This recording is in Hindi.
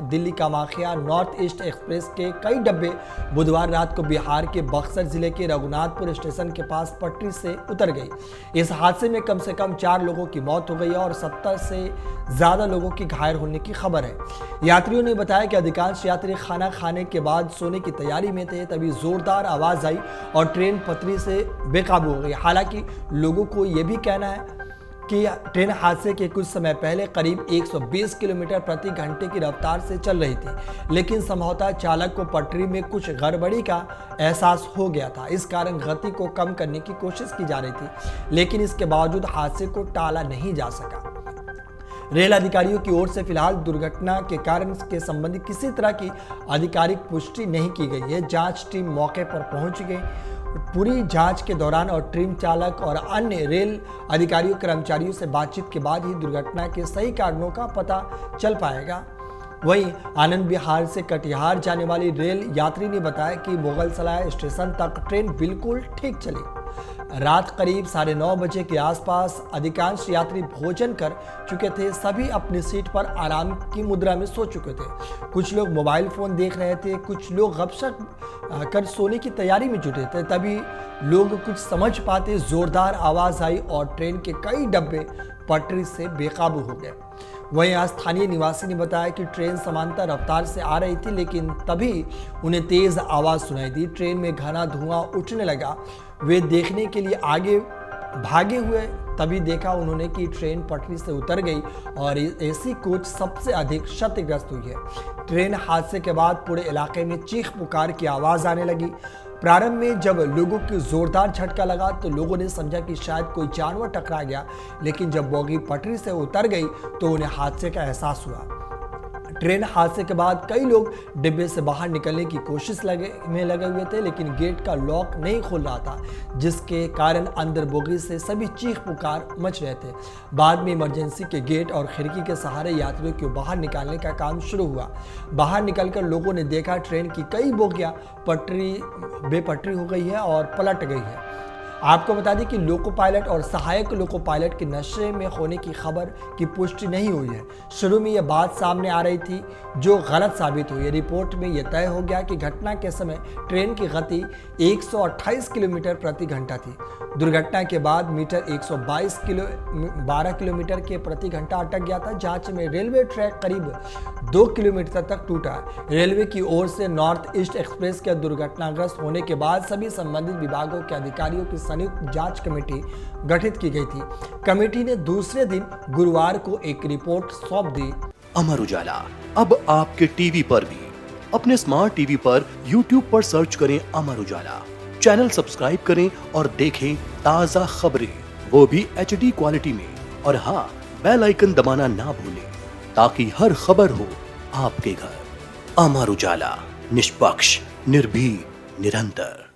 Delhi Kamakhya north east express के कई डब्बे बुधवार रात को बिहार के बक्सर जिले के रघुनाथपुर स्टेशन के पास पटरी से उतर गई। इस हादसे में कम से कम 4 लोगों की मौत हो गई और 70 से ज्यादा लोगों की घायल होने की खबर है। यात्रियों ने बताया कि अधिकांश यात्री खाना खाने के बाद सोने की तैयारी में थे, तभी जोरदार आवाज आई और ट्रेन पटरी से बेकाबू हो गई। हालांकि लोगों को यह भी कहना है कि ट्रेन हादसे के कुछ समय पहले करीब 120 किलोमीटर प्रति घंटे की रफ्तार से चल रही थी, लेकिन संभवतः चालक को पटरी में कुछ गड़बड़ी का एहसास हो गया था। इस कारण गति को कम करने की कोशिश की जा रही थी, लेकिन इसके बावजूद हादसे को टाला नहीं जा सका। रेल अधिकारियों की ओर से फिलहाल दुर्घटना के कारण के संबंधी किसी तरह की आधिकारिक पुष्टि नहीं की गई है। जांच टीम मौके पर पहुंच गई। पूरी जांच के दौरान और ट्रेन चालक और अन्य रेल अधिकारियों कर्मचारियों से बातचीत के बाद ही दुर्घटना के सही कारणों का पता चल पाएगा। वहीं आनंद विहार से कटिहार जाने वाली रेल यात्री ने बताया कि मुगलसराय स्टेशन तक ट्रेन बिल्कुल ठीक चली। रात करीब 9:30 बजे के आसपास अधिकांश यात्री भोजन कर चुके थे। सभी अपनी सीट पर आराम की मुद्रा में सो चुके थे। कुछ लोग मोबाइल फोन देख रहे थे, कुछ लोग गपशप कर सोने की तैयारी में जुटे थे। तभी लोग कुछ समझ पाते जोरदार आवाज आई और ट्रेन के कई डब्बे पटरी से बेकाबू हो गए। वहीं स्थानीय निवासी ने बताया कि ट्रेन समांतर रफ्तार से आ रही थी, लेकिन तभी उन्हें तेज आवाज सुनाई दी। ट्रेन में घना धुआं उठने लगा। वे देखने के लिए आगे भागे हुए, तभी देखा उन्होंने कि ट्रेन पटरी से उतर गई और एसी कोच सबसे अधिक क्षतिग्रस्त हुई है। ट्रेन हादसे के बाद पूरे इलाके में चीख पुकार की आवाज आने लगी। प्रारंभ में जब लोगों की जोरदार झटका लगा तो लोगों ने समझा कि शायद कोई जानवर टकरा गया, लेकिन जब बोगी पटरी से उतर गई तो उन्हें हादसे का एहसास हुआ। ट्रेन हादसे के बाद कई लोग डिब्बे से बाहर निकलने की कोशिश में लगे हुए थे, लेकिन गेट का लॉक नहीं खुल रहा था, जिसके कारण अंदर बोगी से सभी चीख पुकार मच रहे थे। बाद में इमरजेंसी के गेट और खिड़की के सहारे यात्रियों को बाहर निकालने का काम शुरू हुआ। बाहर निकलकर लोगों ने देखा ट्रेन की कई बोगियां बेपटरी हो गई है और पलट गई है। आपको बता दें कि लोको पायलट और सहायक लोको पायलट के नशे में होने की खबर की पुष्टि नहीं हुई है। शुरू में यह बात सामने आ रही थी, जो गलत साबित हुई। रिपोर्ट में यह तय हो गया कि घटना के समय ट्रेन की गति 128 किलोमीटर प्रति घंटा थी। दुर्घटना के बाद मीटर 12 किलोमीटर के प्रति घंटा अटक गया था। जांच में रेलवे ट्रैक करीब 2 किलोमीटर तक टूटा। रेलवे की ओर से नॉर्थ ईस्ट एक्सप्रेस के दुर्घटनाग्रस्त होने के बाद सभी संबंधित विभागों के अधिकारियों की संयुक्त जांच कमेटी गठित की गई थी। कमेटी ने दूसरे दिन गुरुवार को एक रिपोर्ट सौंप दी। अमर उजाला अब आपके टीवी पर भी। अपने स्मार्ट टीवी पर YouTube पर सर्च करें अमर उजाला, चैनल सब्सक्राइब करें और देखें ताजा खबरें, वो भी HD क्वालिटी में। और हाँ, बेल आइकन दबाना ना भूलें ताकि हर खबर हो आपके घर। अमर उजाला, निष्पक्ष, निर्भीक, निरंतर।